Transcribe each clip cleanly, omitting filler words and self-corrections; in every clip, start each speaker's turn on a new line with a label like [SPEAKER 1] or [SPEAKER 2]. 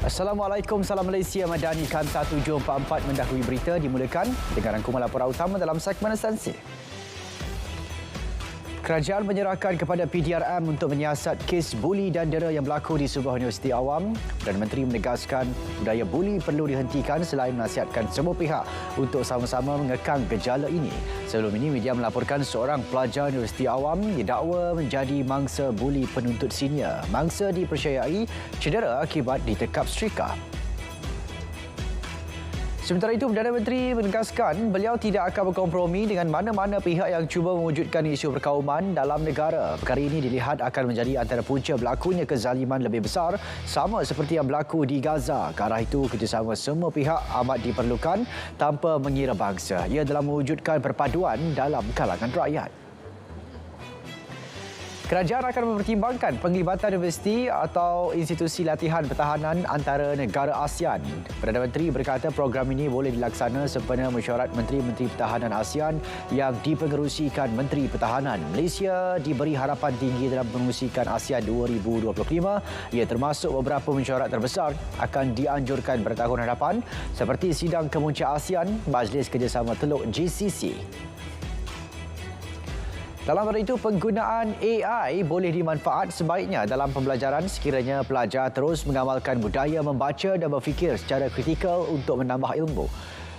[SPEAKER 1] Assalamualaikum, salam Malaysia Madani. KAN 1744 mendahului berita dimulakan dengan rangkuman laporan utama dalam segmen esensi. Kerajaan menyerahkan kepada PDRM untuk menyiasat kes buli dan dera yang berlaku di sebuah universiti awam. Perdana Menteri menegaskan budaya buli perlu dihentikan selain menasihatkan semua pihak untuk sama-sama mengekang gejala ini. Sebelum ini, media melaporkan seorang pelajar universiti awam didakwa menjadi mangsa buli penuntut senior. Mangsa dipercayai cedera akibat ditekap setrika. Sementara itu, Perdana Menteri menegaskan beliau tidak akan berkompromi dengan mana-mana pihak yang cuba mewujudkan isu perkauman dalam negara. Perkara ini dilihat akan menjadi antara punca berlakunya kezaliman lebih besar sama seperti yang berlaku di Gaza. Ke arah itu, kerjasama semua pihak amat diperlukan tanpa mengira bangsa. Ia dalam mewujudkan perpaduan dalam kalangan rakyat. Kerajaan akan mempertimbangkan penglibatan universiti atau institusi latihan pertahanan antara negara ASEAN. Perdana Menteri berkata program ini boleh dilaksana sempena mesyuarat Menteri-Menteri Pertahanan ASEAN yang dipengerusikan Menteri Pertahanan. Malaysia diberi harapan tinggi dalam pengerusikan ASEAN 2025. Ia termasuk beberapa mesyuarat terbesar akan dianjurkan pada tahun hadapan seperti Sidang Kemuncak ASEAN, Majlis Kerjasama Teluk GCC. Dalam hal itu, penggunaan AI boleh dimanfaat sebaiknya dalam pembelajaran sekiranya pelajar terus mengamalkan budaya membaca dan berfikir secara kritikal untuk menambah ilmu.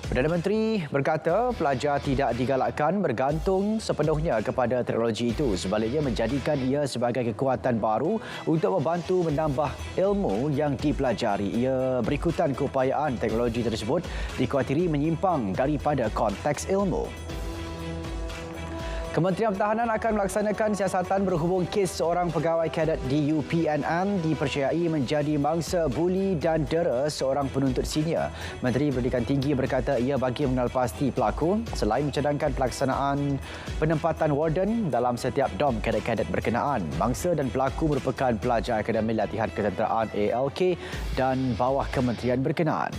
[SPEAKER 1] Perdana Menteri berkata pelajar tidak digalakkan bergantung sepenuhnya kepada teknologi itu. Sebaliknya, menjadikan ia sebagai kekuatan baru untuk membantu menambah ilmu yang dipelajari. Ia berikutan keupayaan teknologi tersebut dikhawatiri menyimpang daripada konteks ilmu. Kementerian Pertahanan akan melaksanakan siasatan berhubung kes seorang pegawai kadet di UPNM dipercayai menjadi mangsa buli dan dera seorang penuntut senior. Menteri Pendidikan Tinggi berkata ia bagi mengenal pasti pelaku selain mencadangkan pelaksanaan penempatan warden dalam setiap dom kadet-kadet berkenaan. Mangsa dan pelaku merupakan pelajar Akademi Latihan Ketenteraan ALK dan bawah kementerian berkenaan.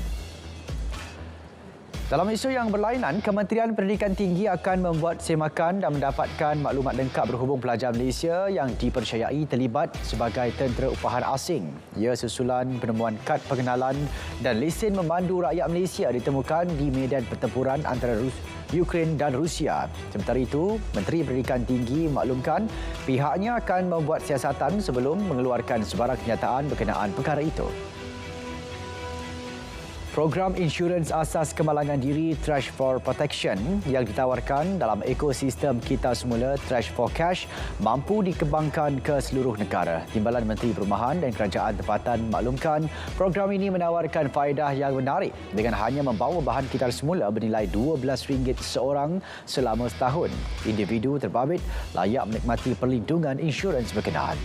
[SPEAKER 1] Dalam isu yang berlainan, Kementerian Pendidikan Tinggi akan membuat semakan dan mendapatkan maklumat lengkap berhubung pelajar Malaysia yang dipercayai terlibat sebagai tentera upahan asing. Ia susulan penemuan kad pengenalan dan lesen memandu rakyat Malaysia ditemukan di medan pertempuran antara Ukraine dan Rusia. Sementara itu, Menteri Pendidikan Tinggi memaklumkan pihaknya akan membuat siasatan sebelum mengeluarkan sebarang kenyataan berkenaan perkara itu. Program insurans asas kemalangan diri Trash for Protection yang ditawarkan dalam ekosistem Kita Semula Trash for Cash mampu dikembangkan ke seluruh negara. Timbalan Menteri Perumahan dan Kerajaan Tempatan memaklumkan program ini menawarkan faedah yang menarik dengan hanya membawa bahan kitar semula bernilai RM12 seorang selama setahun. Individu terbabit layak menikmati perlindungan insurans berkenaan.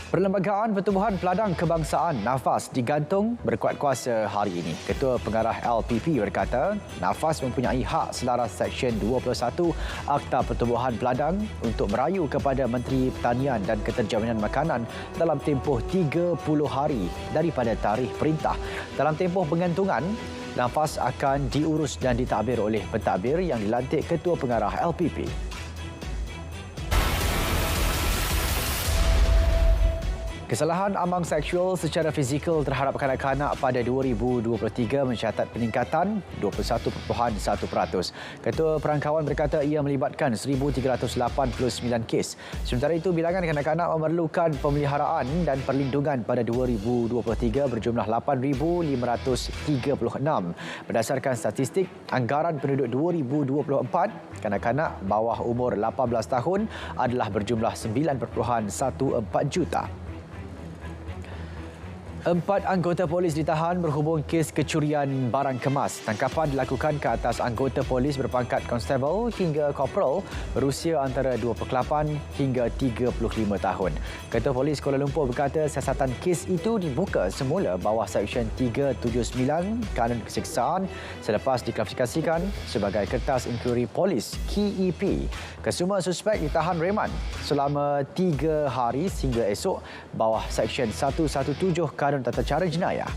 [SPEAKER 1] Perlembagaan Pertubuhan Peladang Kebangsaan NAFAS digantung berkuat kuasa hari ini. Ketua Pengarah LPP berkata, NAFAS mempunyai hak selaras Seksyen 21 Akta Pertubuhan Peladang untuk merayu kepada Menteri Pertanian dan Keterjaminan Makanan dalam tempoh 30 hari daripada tarikh perintah. Dalam tempoh pengantungan, NAFAS akan diurus dan ditadbir oleh pentadbir yang dilantik Ketua Pengarah LPP. Kesalahan ambang seksual secara fizikal terhadap kanak-kanak pada 2023 mencatat peningkatan 21.1%. Ketua Perangkawan berkata ia melibatkan 1,389 kes. Sementara itu, bilangan kanak-kanak memerlukan pemeliharaan dan perlindungan pada 2023 berjumlah 8,536. Berdasarkan statistik anggaran penduduk 2024, kanak-kanak bawah umur 18 tahun adalah berjumlah 9.14 juta. 4 anggota polis ditahan berhubung kes kecurian barang kemas. Tangkapan dilakukan ke atas anggota polis berpangkat konstebel hingga korporal berusia antara 28 hingga 35 tahun. Ketua Polis Kuala Lumpur berkata siasatan kes itu dibuka semula bawah Seksyen 379 Kanun Keseksaan selepas diklasifikasikan sebagai Kertas Inkuiri Polis KEP. Kesemua suspek ditahan reman selama 3 hari sehingga esok bawah Seksyen 117 Kanun Tata Cara Jenayah.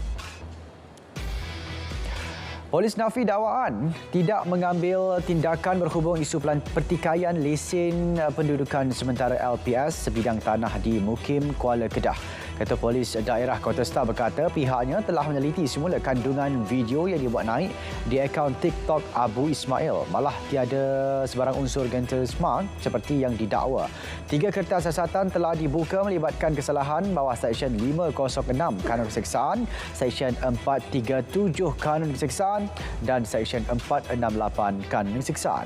[SPEAKER 1] Polis nafi dakwaan tidak mengambil tindakan berhubung isu pertikaian lesen pendudukan sementara LPS sebidang tanah di Mukim Kuala Kedah. Ketua Polis Daerah Kontestar berkata pihaknya telah meneliti semula kandungan video yang dibuat naik di akaun TikTok Abu Ismail. Malah tiada sebarang unsur gentleman seperti yang didakwa. 3 kertas siasatan telah dibuka melibatkan kesalahan bawah Seksyen 506 Kanun Keseksaan, Seksyen 437 Kanun Keseksaan dan Seksyen 468 Kanun Keseksaan.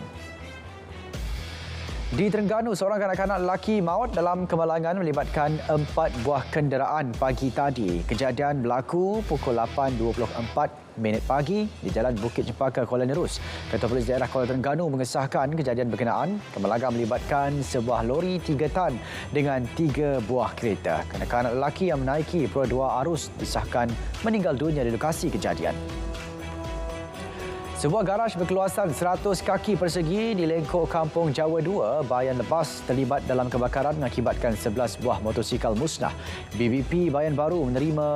[SPEAKER 1] Di Terengganu, seorang kanak-kanak lelaki maut dalam kemalangan melibatkan 4 buah kenderaan pagi tadi. Kejadian berlaku pukul 8.24 pagi di Jalan Bukit Cempaka, Kuala Nerus. Ketua Polis Daerah Kuala Terengganu mengesahkan kejadian berkenaan. Kemalangan melibatkan sebuah lori 3 tan dengan 3 buah kereta. Kanak-kanak lelaki yang menaiki pura-dua arus disahkan meninggal dunia di lokasi kejadian. Sebuah garaj berkeluasan 100 kaki persegi di lengkok Kampung Jawa 2, Bayan Lepas terlibat dalam kebakaran mengakibatkan 11 buah motosikal musnah. BBP Bayan Baru menerima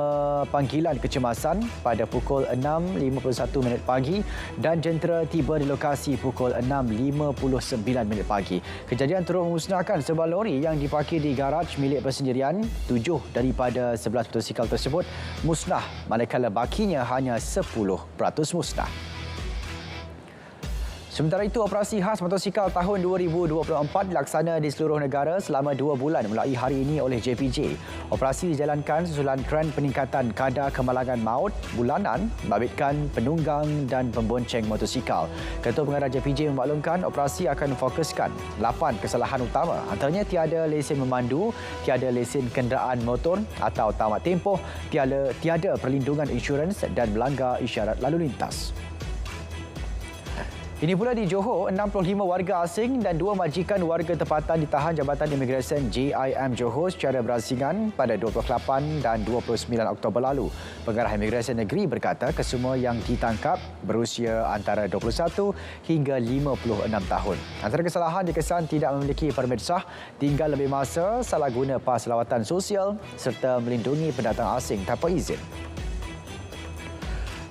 [SPEAKER 1] panggilan kecemasan pada pukul 6.51 pagi dan jentera tiba di lokasi pukul 6.59 pagi. Kejadian turut memusnahkan sebuah lori yang diparkir di garaj milik persendirian. 7 daripada 11 motosikal tersebut musnah, manakala bakinya hanya 10% musnah. Sementara itu, operasi khas motosikal tahun 2024 dilaksana di seluruh negara selama 2 bulan mulai hari ini oleh JPJ. Operasi dijalankan susulan trend peningkatan kadar kemalangan maut bulanan membabitkan penunggang dan pembonceng motosikal. Ketua Pengarah JPJ memaklumkan operasi akan memfokuskan 8 kesalahan utama, antaranya tiada lesen memandu, tiada lesen kenderaan motor atau tamat tempoh, tiada perlindungan insurans dan melanggar isyarat lalu lintas. Ini pula di Johor, 65 warga asing dan 2 majikan warga tempatan ditahan Jabatan Imigresen JIM Johor secara berasingan pada 28 dan 29 Oktober lalu. Pengarah Imigresen Negeri berkata kesemua yang ditangkap berusia antara 21 hingga 56 tahun. Antara kesalahan dikesan tidak memiliki permit sah, tinggal lebih masa, salah guna pas lawatan sosial serta melindungi pendatang asing tanpa izin.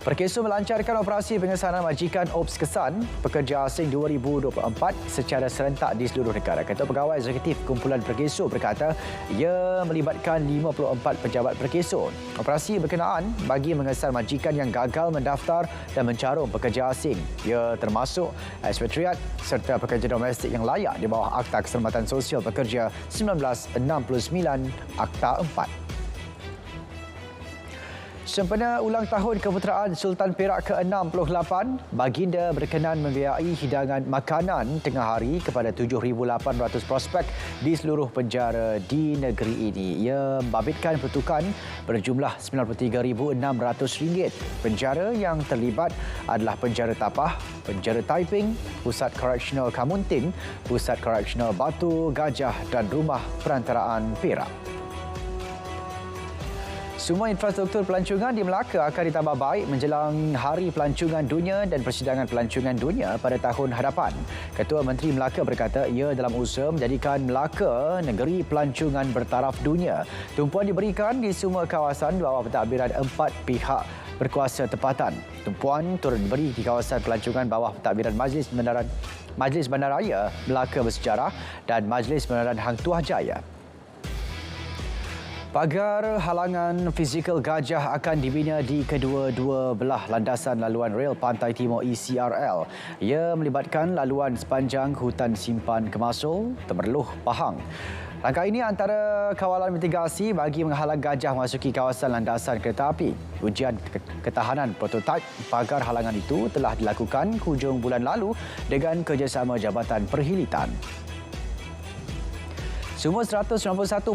[SPEAKER 1] Perkeso melancarkan operasi pengesanan majikan OPS Kesan Pekerja Asing 2024 secara serentak di seluruh negara. Ketua Pegawai Eksekutif Kumpulan Perkeso berkata ia melibatkan 54 pejabat perkeso. Operasi berkenaan bagi mengesan majikan yang gagal mendaftar dan mencarum pekerja asing. Ia termasuk ekspatriat serta pekerja domestik yang layak di bawah Akta Keselamatan Sosial Pekerja 1969 Akta 4. Sempena ulang tahun keputeraan Sultan Perak ke-68, baginda berkenan membiayai hidangan makanan tengah hari kepada 7,800 prospek di seluruh penjara di negeri ini. Ia membabitkan pertukaran berjumlah RM93,600. Penjara yang terlibat adalah Penjara Tapah, Penjara Taiping, Pusat Koreksional Kamuntin, Pusat Koreksional Batu Gajah dan Rumah Perantaraan Perak. Semua infrastruktur pelancongan di Melaka akan ditambah baik menjelang Hari Pelancongan Dunia dan Persidangan Pelancongan Dunia pada tahun hadapan. Ketua Menteri Melaka berkata ia dalam usaha menjadikan Melaka negeri pelancongan bertaraf dunia. Tumpuan diberikan di semua kawasan bawah pentadbiran 4 pihak berkuasa tempatan. Tumpuan turut diberi di kawasan pelancongan bawah pentadbiran Majlis Bandaraya Melaka Bersejarah dan Majlis Bandaraya Hang Tuah Jaya. Pagar halangan fizikal gajah akan dibina di kedua-dua belah landasan laluan rel Pantai Timur ECRL. Ia melibatkan laluan sepanjang Hutan Simpan Kemasul, Temerloh, Pahang. Langkah ini antara kawalan mitigasi bagi menghalang gajah memasuki kawasan landasan kereta api. Ujian ketahanan prototipe pagar halangan itu telah dilakukan hujung bulan lalu dengan kerjasama Jabatan Perhilitan. Semua 191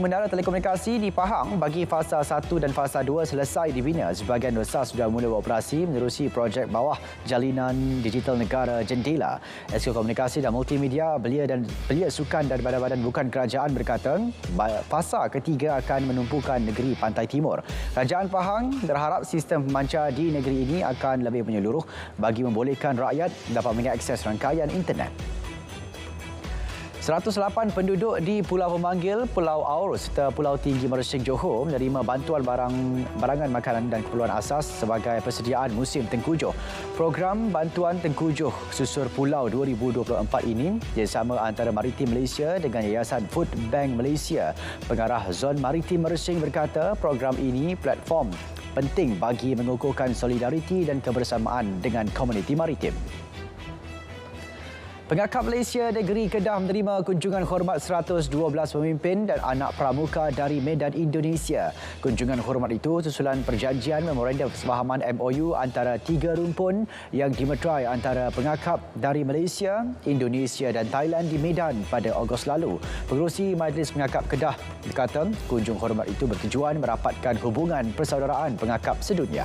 [SPEAKER 1] menara telekomunikasi di Pahang bagi fasa 1 dan fasa 2 selesai dibina. Sebahagian besar sudah mula beroperasi menerusi projek bawah Jalinan Digital Negara Jendela. Eksekutif Komunikasi dan Multimedia Belia Sukan dan Badan-Badan Bukan Kerajaan berkata fasa ketiga akan menumpukan negeri Pantai Timur. Kerajaan Pahang berharap sistem pemancar di negeri ini akan lebih menyeluruh bagi membolehkan rakyat dapat mengakses rangkaian internet. 108 penduduk di Pulau Pemanggil, Pulau Aur serta Pulau Tinggi Mersing Johor menerima bantuan barangan makanan dan keperluan asas sebagai persediaan musim tengkujuh. Program Bantuan Tengkujuh Susur Pulau 2024 ini kerjasama antara Maritim Malaysia dengan Yayasan Food Bank Malaysia. Pengarah Zon Maritim Mersing berkata program ini platform penting bagi mengukuhkan solidariti dan kebersamaan dengan komuniti maritim. Pengakap Malaysia Negeri Kedah menerima kunjungan hormat 112 pemimpin dan anak pramuka dari Medan Indonesia. Kunjungan hormat itu susulan perjanjian memorandum kesepahaman MOU antara tiga rumpun yang dimeterai antara pengakap dari Malaysia, Indonesia dan Thailand di Medan pada Ogos lalu. Pengerusi Majlis Pengakap Kedah berkata kunjung hormat itu bertujuan merapatkan hubungan persaudaraan pengakap sedunia.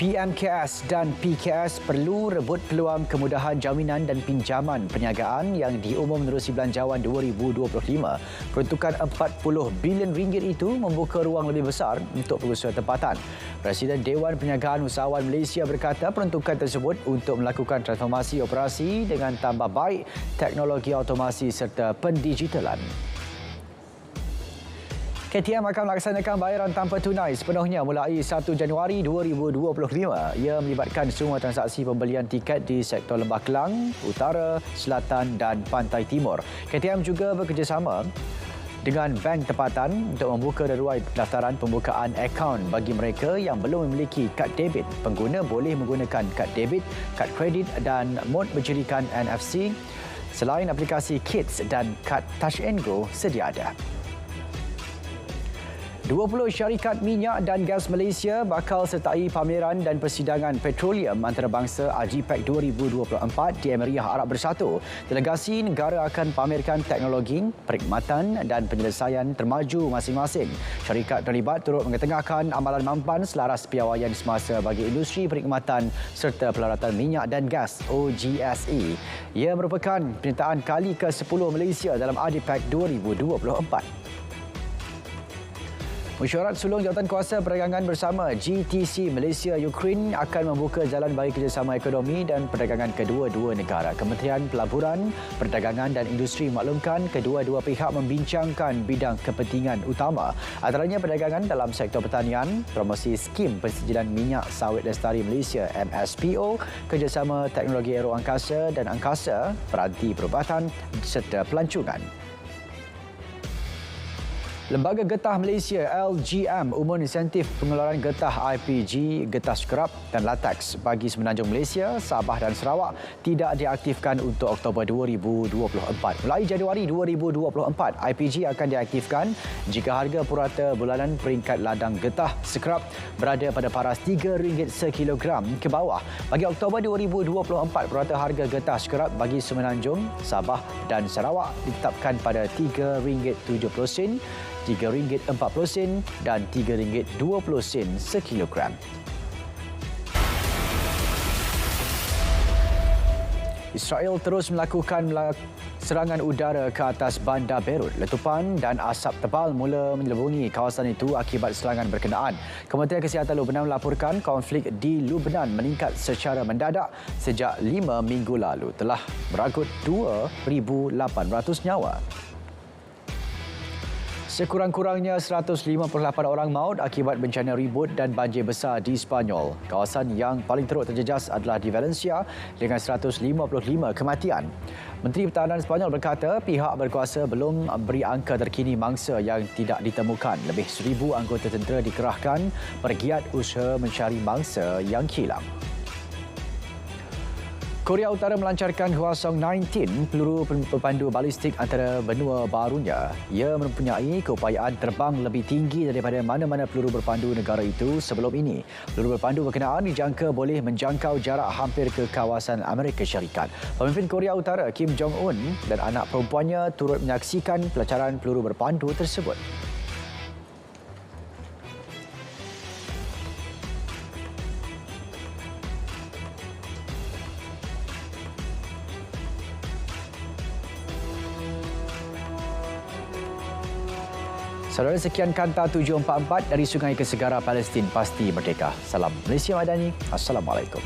[SPEAKER 1] PMKS dan PKS perlu rebut peluang kemudahan jaminan dan pinjaman perniagaan yang diumum menerusi Belanjawan 2025. Peruntukan RM40 bilion itu membuka ruang lebih besar untuk pengusaha tempatan. Presiden Dewan Perniagaan Usahawan Malaysia berkata peruntukan tersebut untuk melakukan transformasi operasi dengan tambah baik teknologi automasi serta pendigitalan. KTM akan melaksanakan bayaran tanpa tunai sepenuhnya mulai 1 Januari 2025. Ia melibatkan semua transaksi pembelian tiket di sektor Lembah Kelang, Utara, Selatan dan Pantai Timur. KTM juga bekerjasama dengan bank tempatan untuk membuka laluan pendaftaran pembukaan akaun bagi mereka yang belum memiliki kad debit. Pengguna boleh menggunakan kad debit, kad kredit dan mod berjirikan NFC selain aplikasi Kids dan kad Touch and Go sedia ada. 20 syarikat minyak dan gas Malaysia bakal sertai pameran dan persidangan petroleum antarabangsa AGPEC 2024 di Emiriah Arab Bersatu. Delegasi negara akan pamerkan teknologi, perkhidmatan dan penyelesaian termaju masing-masing. Syarikat terlibat turut mengetengahkan amalan mampan selaras piawaian semasa bagi industri perkhidmatan serta pelaratan minyak dan gas OGSE. Ia merupakan penyertaan kali ke-10 Malaysia dalam AGPEC 2024. Mesyuarat Sulong Jawatankuasa Perdagangan Bersama GTC Malaysia Ukraine akan membuka jalan bagi kerjasama ekonomi dan perdagangan kedua-dua negara. Kementerian Pelaburan, Perdagangan dan Industri memaklumkan kedua-dua pihak membincangkan bidang kepentingan utama antaranya perdagangan dalam sektor pertanian, promosi skim pensijilan minyak sawit lestari Malaysia MSPO, kerjasama teknologi aeroangkasa dan angkasa, peranti perubatan serta pelancongan. Lembaga Getah Malaysia LGM umum insentif pengeluaran getah IPG, getah skrap dan latex bagi Semenanjung Malaysia, Sabah dan Sarawak tidak diaktifkan untuk Oktober 2024. Mulai Januari 2024, IPG akan diaktifkan jika harga purata bulanan peringkat ladang getah skrap berada pada paras RM3 sekilogram ke bawah. Bagi Oktober 2024, purata harga getah skrap bagi Semenanjung, Sabah dan Sarawak ditetapkan pada RM3.70, RM3.40 dan RM3.20 sekilogram. Israel terus melakukan serangan udara ke atas bandar Beirut. Letupan dan asap tebal mula menyelubungi kawasan itu akibat serangan berkenaan. Kementerian Kesihatan Lubnan melaporkan konflik di Lubnan meningkat secara mendadak sejak 5 minggu lalu. Telah meragut 2,800 nyawa. Sekurang-kurangnya 158 orang maut akibat bencana ribut dan banjir besar di Sepanyol. Kawasan yang paling teruk terjejas adalah di Valencia dengan 155 kematian. Menteri Pertahanan Sepanyol berkata pihak berkuasa belum beri angka terkini mangsa yang tidak ditemukan. Lebih 1,000 anggota tentera dikerahkan bergiat usaha mencari mangsa yang hilang. Korea Utara melancarkan Hwasong-19, peluru berpandu balistik antara benua barunya. Ia mempunyai keupayaan terbang lebih tinggi daripada mana-mana peluru berpandu negara itu sebelum ini. Peluru berpandu berkenaan dijangka boleh menjangkau jarak hampir ke kawasan Amerika Syarikat. Pemimpin Korea Utara Kim Jong-un dan anak perempuannya turut menyaksikan pelancaran peluru berpandu tersebut. Saudara, sekian Kanta 744 dari Sungai ke Segara Palestin pasti merdeka. Salam Malaysia Madani. Assalamualaikum.